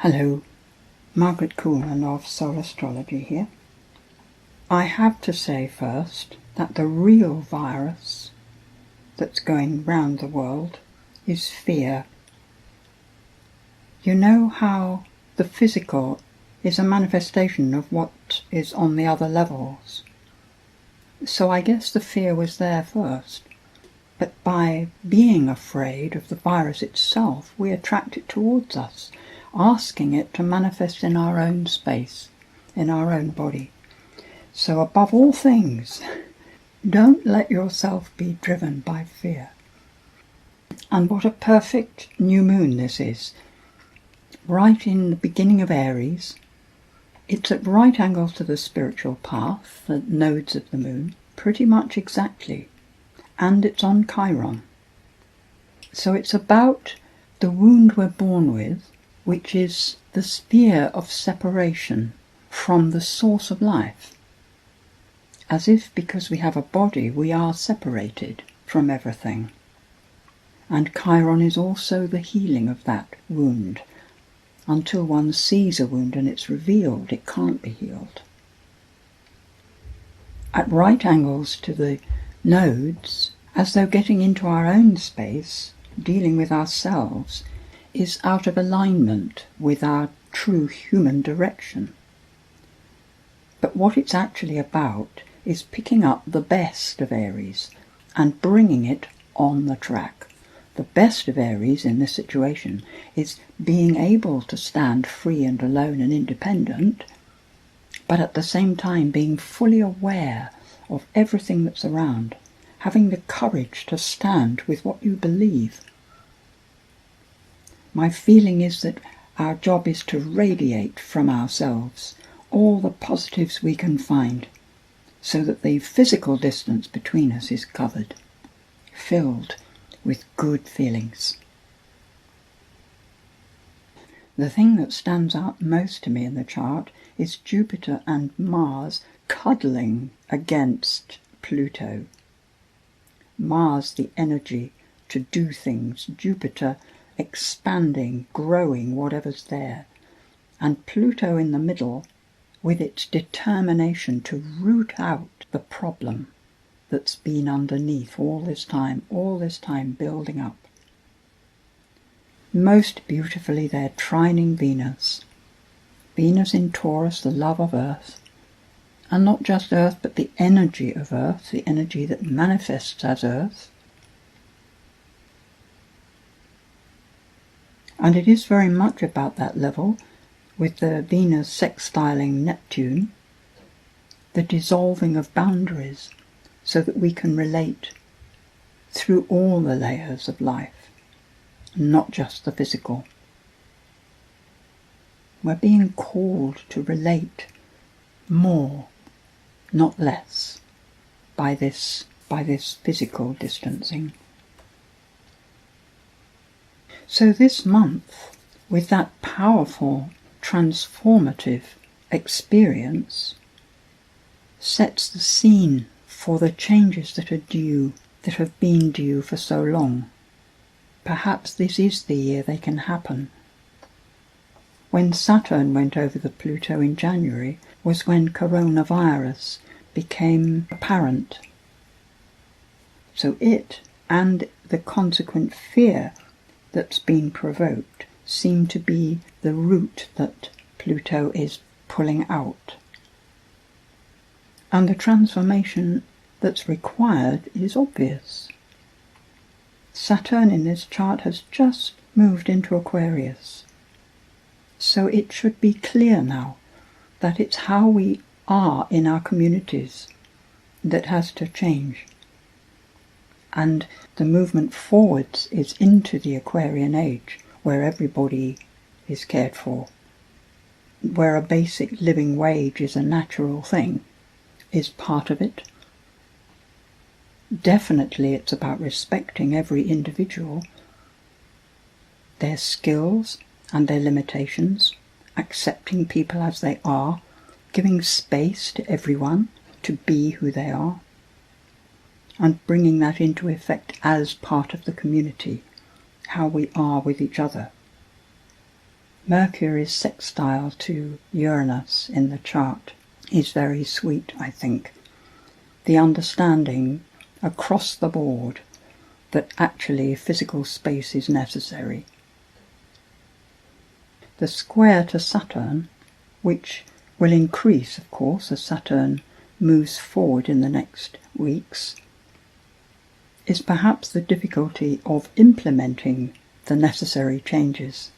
Hello, Margaret Coolman of Soul Astrology here. I have to say first that the real virus that's going round the world is fear. You know how the physical is a manifestation of what is on the other levels. So I guess the fear was there first. But by being afraid of the virus itself, we attract it towards us, asking it to manifest in our own space, in our own body. So above all things, don't let yourself be driven by fear. And what a perfect new moon this is. Right in the beginning of Aries. It's at right angles to the spiritual path, the nodes of the moon, pretty much exactly. And it's on Chiron. So it's about the wound we're born with, which is the sphere of separation from the source of life. As if because we have a body, we are separated from everything. And Chiron is also the healing of that wound. Until one sees a wound and it's revealed, it can't be healed. At right angles to the nodes, as though getting into our own space, dealing with ourselves, is out of alignment with our true human direction. But what it's actually about is picking up the best of Aries and bringing it on the track. The best of Aries in this situation is being able to stand free and alone and independent, but at the same time being fully aware of everything that's around, having the courage to stand with what you believe. My feeling is that our job is to radiate from ourselves all the positives we can find, so that the physical distance between us is covered, filled with good feelings. The thing that stands out most to me in the chart is Jupiter and Mars cuddling against Pluto. Mars, the energy to do things, Jupiter expanding, growing whatever's there, and Pluto in the middle with its determination to root out the problem that's been underneath all this time building up. Most beautifully they're trining Venus. Venus in Taurus, the love of Earth, and not just Earth but the energy of Earth, the energy that manifests as Earth. And it is very much about that level, with the Venus sextiling Neptune, the dissolving of boundaries, so that we can relate through all the layers of life, not just the physical. We're being called to relate more, not less, by this physical distancing. So this month, with that powerful, transformative experience, sets the scene for the changes that are due, that have been due for so long. Perhaps this is the year they can happen. When Saturn went over the Pluto in January was when coronavirus became apparent. So it and the consequent fear that's been provoked seem to be the root that Pluto is pulling out. And the transformation that's required is obvious. Saturn in this chart has just moved into Aquarius. So it should be clear now that it's how we are in our communities that has to change. And the movement forwards is into the Aquarian age, where everybody is cared for, where a basic living wage is a natural thing, is part of it. Definitely it's about respecting every individual, their skills and their limitations, accepting people as they are, giving space to everyone to be who they are, and bringing that into effect as part of the community, how we are with each other. Mercury's sextile to Uranus in the chart is very sweet, I think. The understanding across the board that actually physical space is necessary. The square to Saturn, which will increase, of course, as Saturn moves forward in the next weeks, is perhaps the difficulty of implementing the necessary changes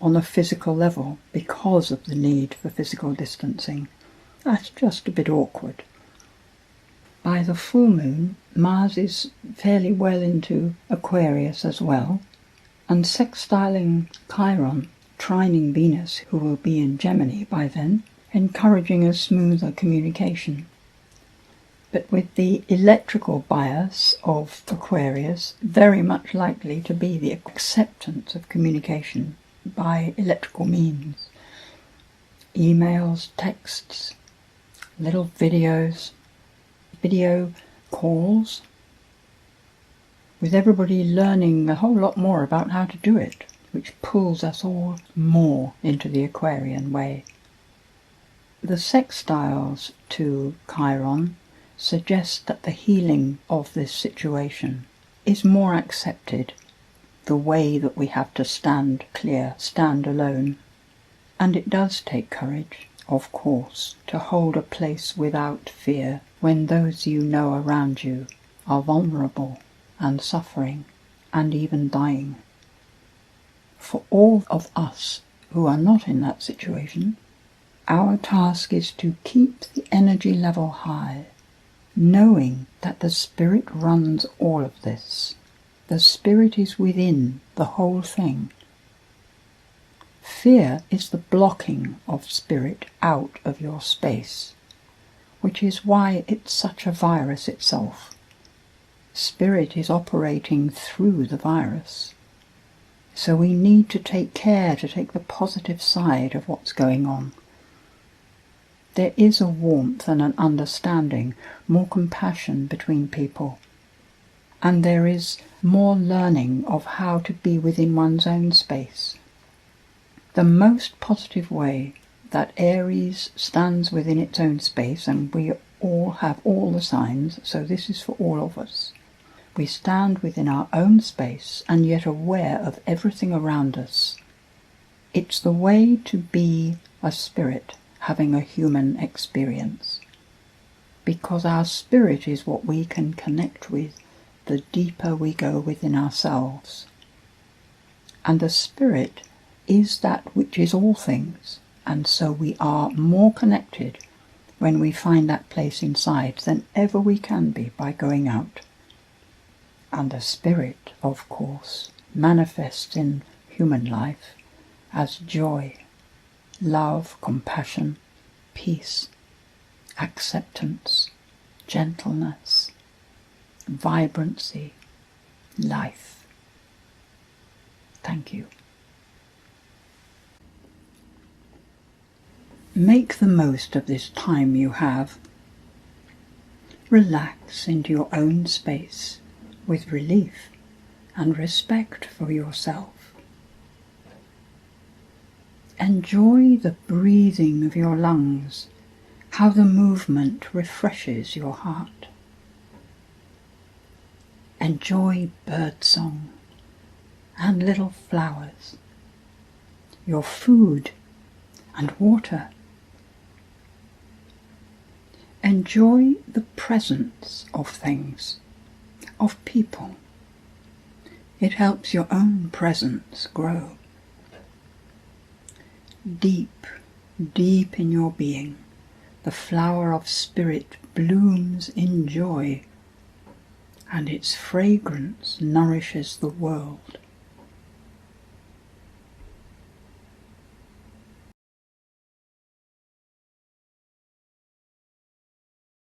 on a physical level because of the need for physical distancing. That's just a bit awkward. By the full moon, Mars is fairly well into Aquarius as well, and sextiling Chiron, trining Venus, who will be in Gemini by then, encouraging a smoother communication. But with the electrical bias of Aquarius, very much likely to be the acceptance of communication by electrical means. Emails, texts, little videos, video calls, with everybody learning a whole lot more about how to do it, which pulls us all more into the Aquarian way. The sextiles to Chiron suggest that the healing of this situation is more accepted, the way that we have to stand clear, stand alone. And it does take courage, of course, to hold a place without fear when those you know around you are vulnerable and suffering and even dying. For all of us who are not in that situation, our task is to keep the energy level high, knowing that the Spirit runs all of this. The Spirit is within the whole thing. Fear is the blocking of Spirit out of your space, which is why it's such a virus itself. Spirit is operating through the virus. So we need to take care to take the positive side of what's going on. There is a warmth and an understanding, more compassion between people. And there is more learning of how to be within one's own space. The most positive way that Aries stands within its own space, and we all have all the signs, so this is for all of us. We stand within our own space and yet aware of everything around us. It's the way to be a spirit having a human experience. Because our spirit is what we can connect with the deeper we go within ourselves. And the Spirit is that which is all things, and so we are more connected when we find that place inside than ever we can be by going out. And the Spirit, of course, manifests in human life as joy, love, compassion, peace, acceptance, gentleness, vibrancy, life. Thank you. Make the most of this time you have. Relax into your own space with relief and respect for yourself. Enjoy the breathing of your lungs, how the movement refreshes your heart. Enjoy birdsong and little flowers, your food and water. Enjoy the presence of things, of people. It helps your own presence grow. Deep, deep in your being, the flower of spirit blooms in joy, and its fragrance nourishes the world.